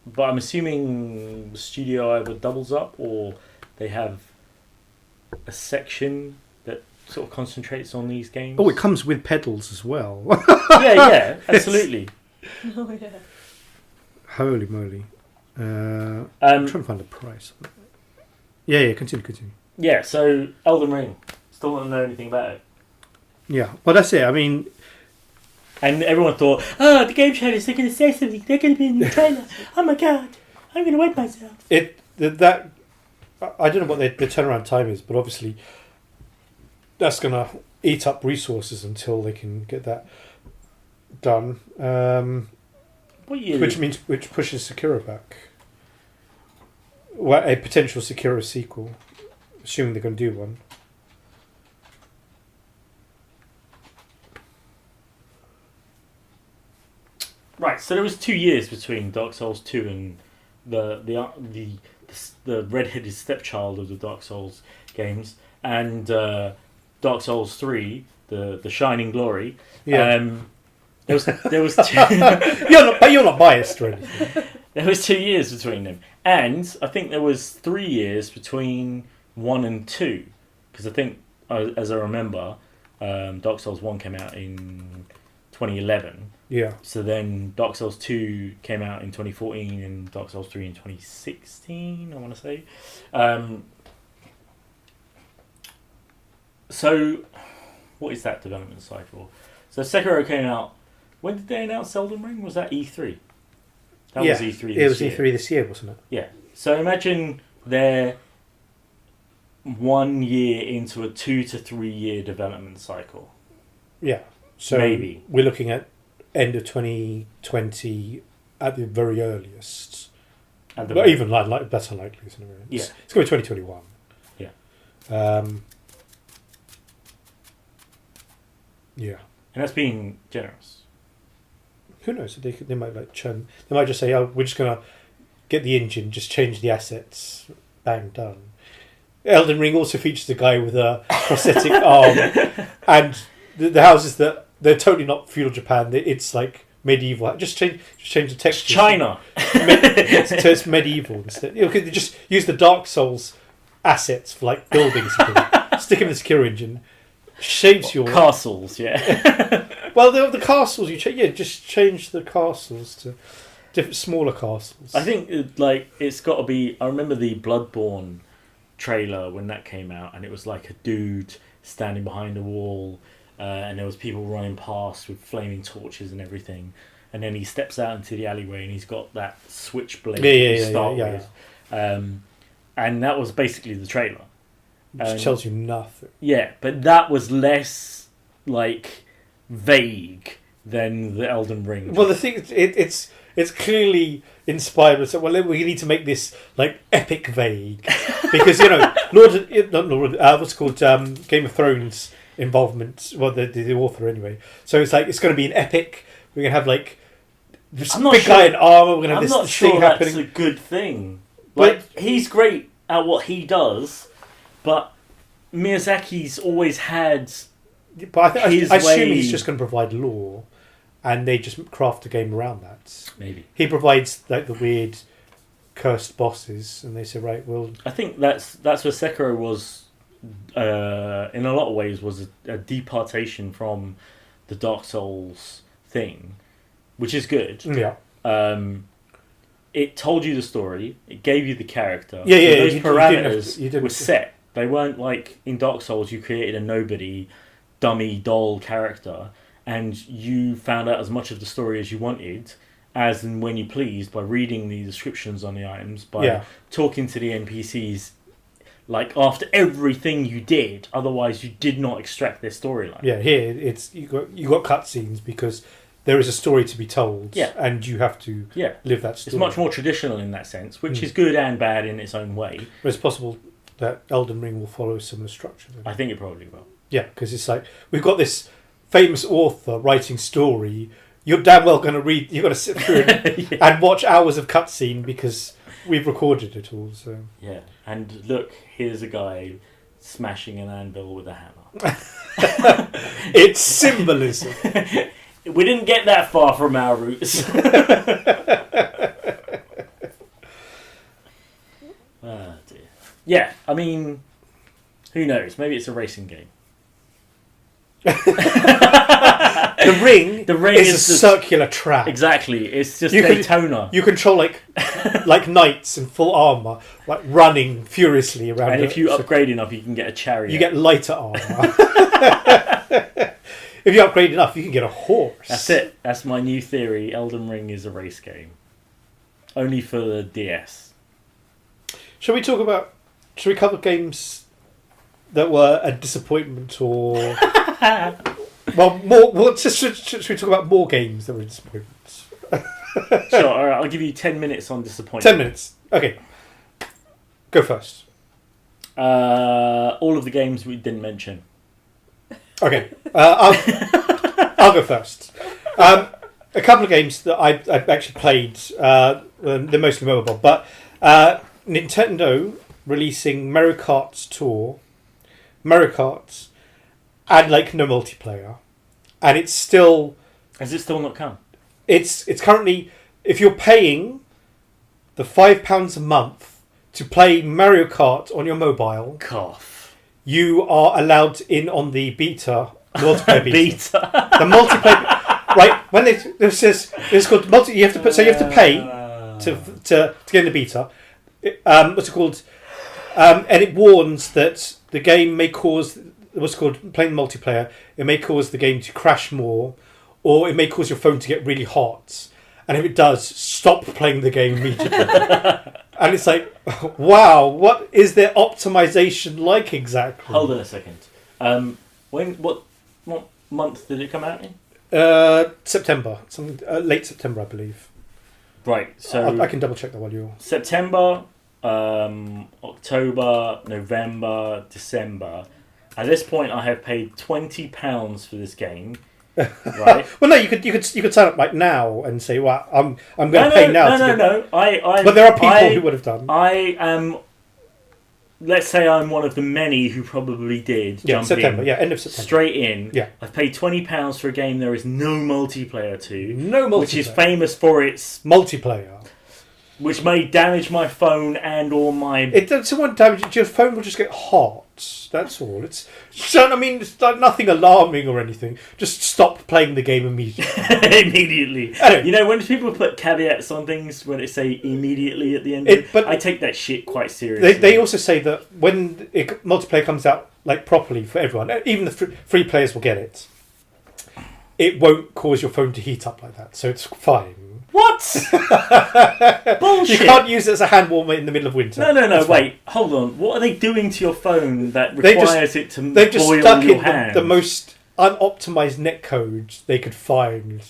But I'm assuming the studio either doubles up or they have a section that sort of concentrates on these games. Oh, it comes with pedals as well. yeah, absolutely. Oh, yeah. Holy moly. I'm trying to find the price. Yeah, continue. Yeah, so Elden Ring. Still don't know anything about it. Yeah, well, that's it. I mean... And everyone thought, the game trailers, they're going to say something. They're going to be in the trailer. Oh my god, I'm going to wet myself. I don't know what the turnaround time is, but obviously that's going to eat up resources until they can get that done. Which pushes Seikiro back. Well, a potential Seikiro sequel, assuming they're going to do one. Right, so there was 2 years between Dark Souls 2 and the red-headed stepchild of the Dark Souls games, and Dark Souls 3, the Shining Glory. Yeah. There was 2. you're not biased or anything. There was 2 years between them, and I think there was 3 years between 1 and 2, because I think, as I remember, Dark Souls 1 came out in 2011. Yeah. So then Dark Souls 2 came out in 2014 and Dark Souls 3 in 2016, I want to say. So, what is that development cycle? So Sekiro came out... When did they announce Elden Ring? Was that E3? That was E3 this year. It was E3 this year, wasn't it? Yeah. So imagine they're 1 year into a 2 to 3 year development cycle. Yeah. So maybe we're looking at end of 2020 at the very earliest. But even like better likely, isn't it? Yeah. It's going to be 2021. Yeah. Yeah. And that's being generous. Who knows? They might like churn. They might just say, "Oh, we're just going to get the engine, just change the assets, bang, done." Elden Ring also features a guy with a prosthetic arm, and the houses that they're totally not feudal Japan. It's like medieval. Just change the text. China. So it's medieval instead. You could just use the Dark Souls assets for like buildings. Stick in the Seikiro engine. Shapes your castles. Yeah. Well, the castles you just change the castles to different smaller castles. I think it's got to be. I remember the Bloodborne trailer when that came out, and it was like a dude standing behind a wall, and there was people running past with flaming torches and everything, and then he steps out into the alleyway and he's got that switchblade to start with, and that was basically the trailer. Which tells you nothing. Yeah, but that was less like vague than the Elden Ring. Well, the thing it's clearly inspired with. Well, we need to make this like epic vague because what's it called Game of Thrones involvement. Well, the author anyway. So it's like it's going to be an epic. We're going to have like this big guy in armor. We're going to have this thing happening. That's a good thing. Like he's great at what he does, but Miyazaki's always had. But I assume he's just going to provide lore, and they just craft a game around that. Maybe he provides like the weird, cursed bosses, and they say, right, well. I think that's where Sekiro was, in a lot of ways, was a departation from the Dark Souls thing, which is good. Yeah. It told you the story. It gave you the character. Yeah, yeah. Those parameters were set. They weren't like in Dark Souls. You created a nobody, dummy doll character, and you found out as much of the story as you wanted, as and when you pleased, by reading the descriptions on the items, by talking to the NPCs, like after everything you did. Otherwise, you did not extract their storyline. Yeah, here it's you got cutscenes because there is a story to be told, and you have to live that story. It's much more traditional in that sense, which is good and bad in its own way. But it's possible that Elden Ring will follow a similar structure. I think it probably will. Yeah, because it's like we've got this famous author writing story. You're damn well going to read. You've got to sit through it and watch hours of cutscene because we've recorded it all. So yeah, and look, here's a guy smashing an anvil with a hammer. It's symbolism. We didn't get that far from our roots. Oh dear. Yeah, I mean, who knows? Maybe it's a racing game. The ring is a circular track. Exactly, it's just Daytona. You control like knights in full armour, like running furiously around. And if you upgrade enough, you can get a chariot. You get lighter armour. If you upgrade enough, you can get a horse. That's it. That's my new theory. Elden Ring is a race game. Only for the DS. Shall we cover games that were a disappointment or... should we talk about more games that were disappointments? Sure, all right, I'll give you 10 minutes on disappointment. 10 minutes. Okay. Go first. All of the games we didn't mention. Okay. I'll go first. A couple of games that I've actually played. They're mostly mobile, but Nintendo releasing Mario Kart Tour, Mario Kart, and like no multiplayer, and it's still. Has it still not come? It's currently, if you're paying the £5 a month to play Mario Kart on your mobile, cough, you are allowed in on the beta The multiplayer beta. Beta. The multiplayer, right? When it says it's called multi, you have to pay to get in the beta. What's it called? And it warns that the game may cause what's called playing multiplayer. It may cause the game to crash more, or it may cause your phone to get really hot. And if it does, stop playing the game immediately. And it's like, wow, what is their optimization like exactly? Hold on a second. What month did it come out in? September, late September, I believe. Right, so I can double check that while you're. September, October, November, December. At this point, I have paid £20 for this game. Right. Well, no, you could sign up like now and say, "Well, I'm going to pay now." No. But there are people who would have done. I am. Let's say I'm one of the many who probably did. Yeah, jump September. in, Yeah, end of September. Straight in. Yeah. I've paid £20 for a game there is no multiplayer to. No multiplayer. Which is famous for its multiplayer. Which may damage my phone and or my. It does. Someone damage your phone will just get hot. That's all. It's like nothing alarming or anything. Just stop playing the game immediately. Immediately. Anyway. You know when people put caveats on things when they say immediately at the end. But I take that shit quite seriously. They also say that when multiplayer comes out like properly for everyone, even the free players will get it. It won't cause your phone to heat up like that, so it's fine. What? Bullshit. You can't use it as a hand warmer in the middle of winter. No, wait, hold on. What are they doing to your phone that requires it to boil your hand? They've just stuck in the most unoptimized netcode they could find.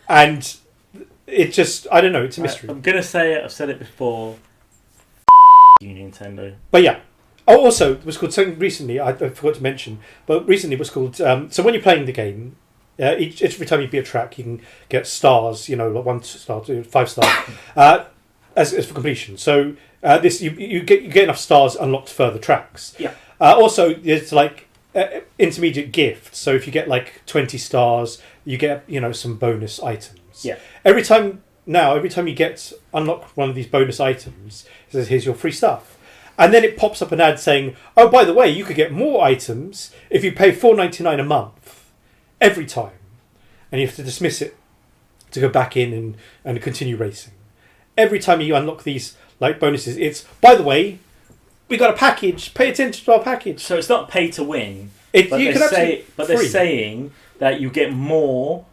And it just, I don't know, it's a mystery. I'm going to say it, I've said it before. You Nintendo. But yeah. Oh, also, it was called something recently, I forgot to mention, but recently it was called, so when you're playing the game, every time you beat a track, you can get stars, like 1 star to 5 stars, as for completion. So this you get enough stars unlocked further tracks. Yeah. Also, it's like intermediate gifts. So if you get like 20 stars, you get some bonus items. Yeah. Every time you unlock one of these bonus items, it says here's your free stuff. And then it pops up an ad saying, oh, by the way, you could get more items if you pay $4.99 a month. Every time. And you have to dismiss it to go back in and continue racing. Every time you unlock these bonuses, it's, by the way, we got a package. Pay attention to our package. So it's not pay to win. They're saying that you get more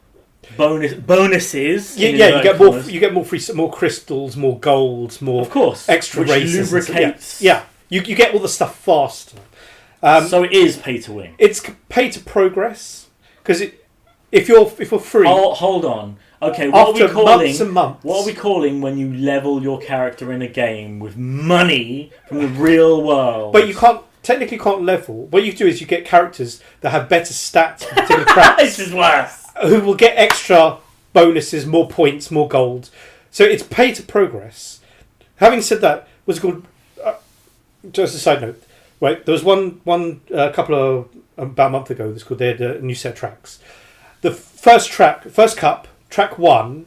bonuses. You get more crystals, more gold, more of course, extra races. Lubricates. Yeah. You get all the stuff faster. So it is pay to win. It's pay to progress. Because if you're free... Oh, hold on. Okay, what are we calling... months and months... What are we calling when you level your character in a game with money from the real world? But you technically can't level. What you do is you get characters that have better stats for particular tracks. This is worse. Who will get extra bonuses, more points, more gold. So it's pay to progress. Having said that, what's it called... just a side note. Right, there was one about a month ago, they had a new set of tracks. The first cup, track 1,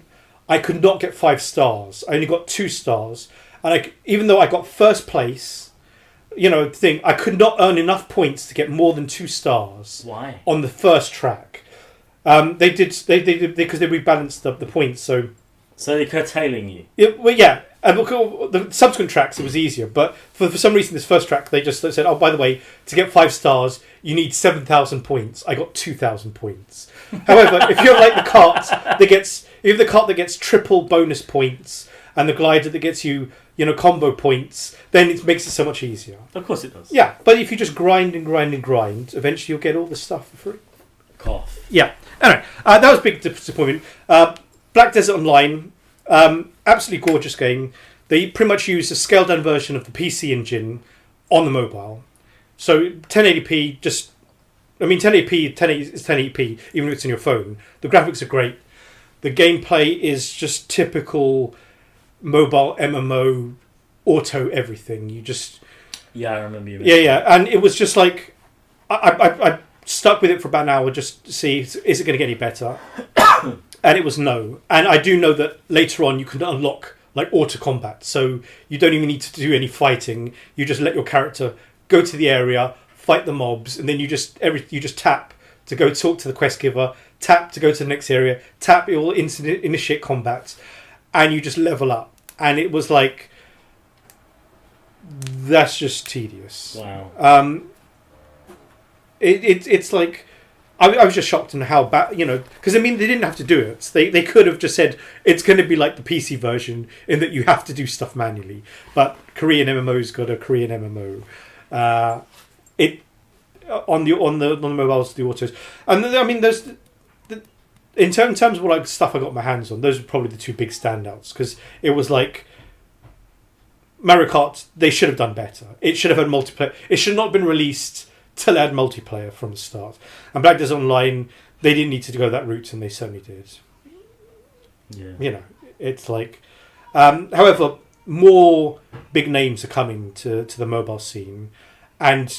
I could not get 5 stars. I only got 2 stars. And even though I got first place, I could not earn enough points to get more than 2 stars. Why? On the first track. They did because they rebalanced the points, so they're curtailing you. Yeah. And the subsequent tracks, it was easier. But for some reason, this first track, they just said, oh, by the way, to get 5 stars, you need 7,000 points. I got 2,000 points. However, if you're like the cart that gets triple bonus points and the glider that gets you, combo points, then it makes it so much easier. Of course it does. Yeah, but if you just grind, eventually you'll get all the stuff for free. Cough. Yeah. Anyway, that was a big disappointment. Black Desert Online... absolutely gorgeous game. They pretty much use a scaled down version of the PC engine on the mobile. So 1080p 1080 is 1080p even if it's on your phone. The graphics are great. The gameplay is just typical mobile MMO auto everything. Yeah, I remember you. Yeah, and it was just like I stuck with it for about an hour just to see is it going to get any better. And it was no. And I do know that later on you can unlock auto combat. So you don't even need to do any fighting. You just let your character go to the area, fight the mobs, and then you just tap to go talk to the quest giver, tap to go to the next area, tap, it will initiate combat, and you just level up. And it was like, that's just tedious. Wow. It's like, I was just shocked in how bad, because I mean, they didn't have to do it. They could have just said it's going to be like the PC version in that you have to do stuff manually. But Korean MMO's got a Korean MMO. It on the mobiles, the autos, and I mean, there's in terms of what stuff I got my hands on. Those were probably the two big standouts because it was like Mario Kart. They should have done better. It should have had multiplayer. It should not have been released till it had multiplayer from the start. And Black Desert Online, they didn't need to go that route, and they certainly did. Yeah. It's like... however, more big names are coming to the mobile scene, and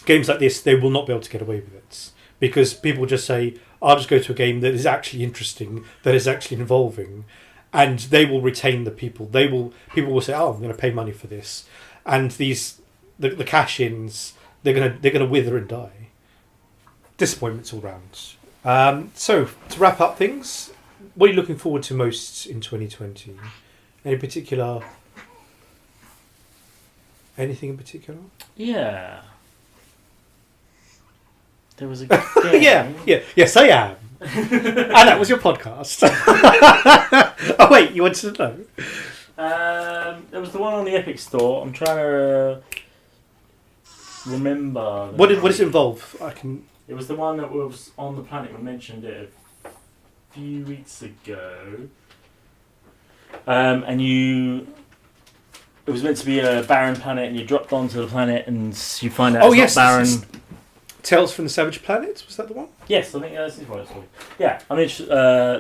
games like this, they will not be able to get away with it. Because people just say, I'll just go to a game that is actually interesting, that is actually involving, and they will retain the people. People will say, oh, I'm going to pay money for this. And the cash-ins... They're gonna wither and die. Disappointments all round. So to wrap up things, what are you looking forward to most in 2020? Anything in particular? Yeah. There was a game. Yes, I am. And that was your podcast. Oh wait, you wanted to know? There was the one on the Epic Store. I'm trying to remember. What does it involve? It was the one that was on the planet. We mentioned it a few weeks ago. It was meant to be a barren planet, and you dropped onto the planet, and you find out it's not barren. Tales from the Savage Planet, was that the one? Yes, I think this is what it's called. Yeah, I'm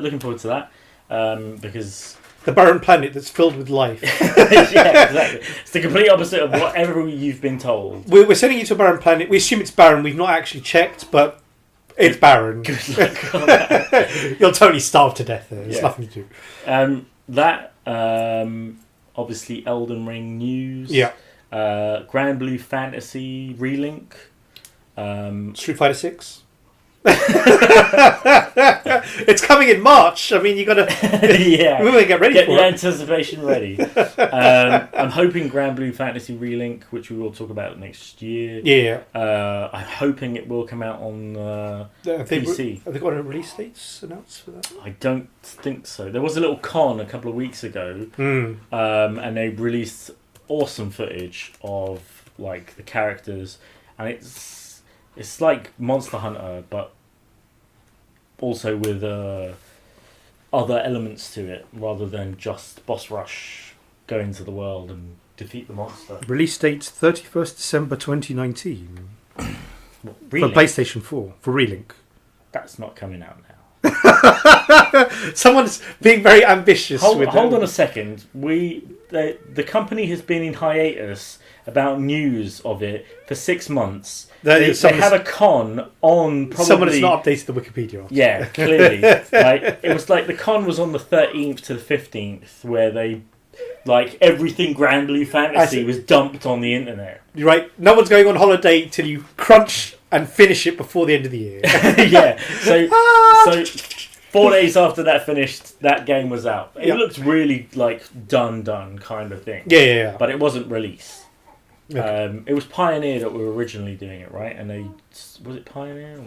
looking forward to that because. The barren planet that's filled with life. Yeah, exactly. It's the complete opposite of whatever you've been told. We're sending you to a barren planet. We assume it's barren. We've not actually checked, but it's barren. Good luck on that. You'll totally starve to death there. There's nothing to do. That, obviously, Elden Ring news. Yeah. Grand Blue Fantasy Relink. Street Fighter 6. It's coming in March. I mean, you got to we're going to get ready for it. Get the anticipation ready. I'm hoping Grand Blue Fantasy Relink, which we will talk about next year. Yeah. I'm hoping it will come out on PC. Have they got a release dates announced for that? I don't think so. There was a little con a couple of weeks ago, and they released awesome footage of like the characters, and it's like Monster Hunter, but also with other elements to it, rather than just boss rush, go into the world and defeat the monster. Release date 31st December 2019. What, really? For PlayStation 4, for Relink. That's not coming out now. Someone's being very ambitious. Hold on a second. The company has been in hiatus about news of it for 6 months. They have a con on probably... Someone has not updated the Wikipedia. Yeah, clearly. It was like the con was on the 13th to the 15th, where they... Like, everything Grand Blue Fantasy was dumped on the internet. You're right. No one's going on holiday till you crunch and finish it before the end of the year. Yeah. So 4 days after that finished, that game was out. It looked really, like, done kind of thing. Yeah. But it wasn't released. Okay. It was Pioneer that were originally doing it, right? And was it Pioneer?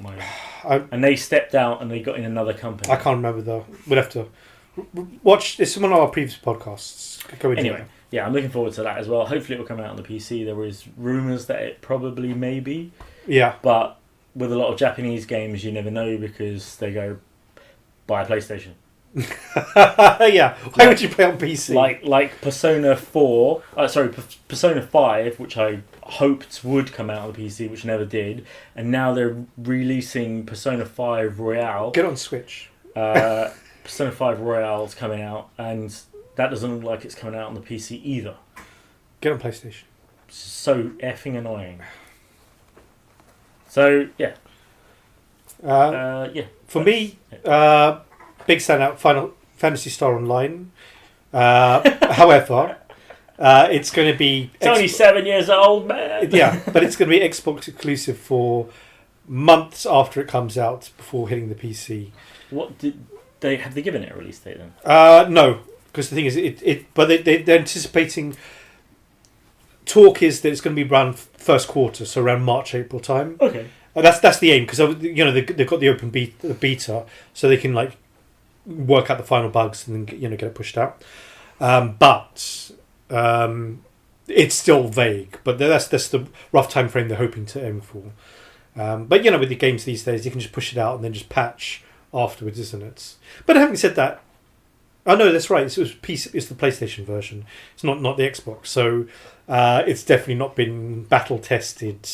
And they stepped out and they got in another company. I can't remember though. We'll have to watch. It's one of our previous podcasts. Anyway, yeah, I'm looking forward to that as well. Hopefully, it will come out on the PC. There was rumours that it probably may be. Yeah. But with a lot of Japanese games, you never know because they go buy a PlayStation. Yeah, why would you play on PC? Like Persona 4, Persona 5, which I hoped would come out on the PC, which never did, and now they're releasing Persona 5 Royale. Get on Switch. Persona 5 Royale is coming out, and that doesn't look like it's coming out on the PC either. Get on PlayStation. So effing annoying. So yeah. For me, big standout, Final Phantasy Star Online. However, it's going to be... It's only 7 years old, man! Yeah, but it's going to be Xbox exclusive for months after it comes out before hitting the PC. What did they have? They given it a release date then? No, because the thing is, but they're anticipating. Talk is that it's going to be around first quarter, so around March, April time. Okay. That's the aim, because they've got the open beta, so they can like work out the final bugs and then get it pushed out. But it's still vague. But that's the rough time frame they're hoping to aim for. But with the games these days, you can just push it out and then just patch afterwards, isn't it? But having said that, oh no, that's right. It's the PlayStation version. It's not the Xbox. So it's definitely not been battle tested.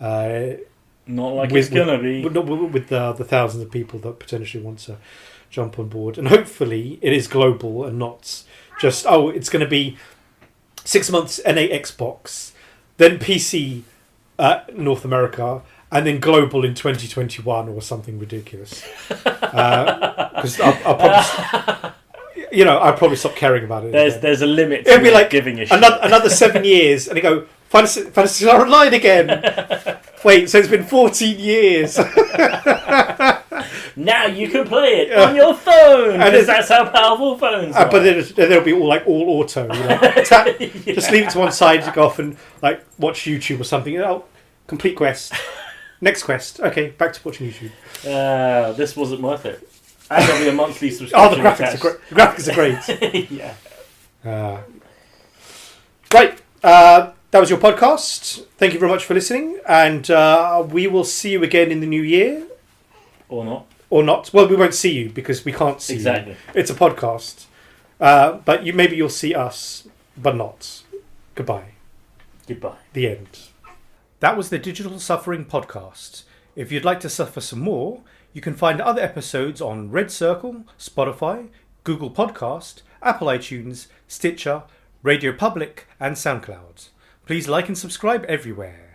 Not like it's gonna be with the thousands of people that potentially want to jump on board, and hopefully it is global and not just it's going to be 6 months NA Xbox, then PC North America, and then global in 2021 or something ridiculous. Because I'll probably, I'll probably stop caring about it. There's a limit. It'll be like giving a shit. another 7 years, and they go Fantasy Star Online again. Wait, so it's been 14 years. Now you can play it on your phone, because that's how powerful phones are. But there'll be all auto. Just leave it to one side to go off and watch YouTube or something. Oh, complete quest. Next quest. Okay, back to watching YouTube. This wasn't worth it. And there'll be a monthly subscription. The graphics are great. Yeah. Right. That was your podcast. Thank you very much for listening, and we will see you again in the new year. Or not. Or not. Well, we won't see you because we can't see you. It's a podcast. But maybe you'll see us, but not. Goodbye. Goodbye. The end. That was the Digital Suffering Podcast. If you'd like to suffer some more, you can find other episodes on Red Circle, Spotify, Google Podcast, Apple iTunes, Stitcher, Radio Public, and SoundCloud. Please like and subscribe everywhere.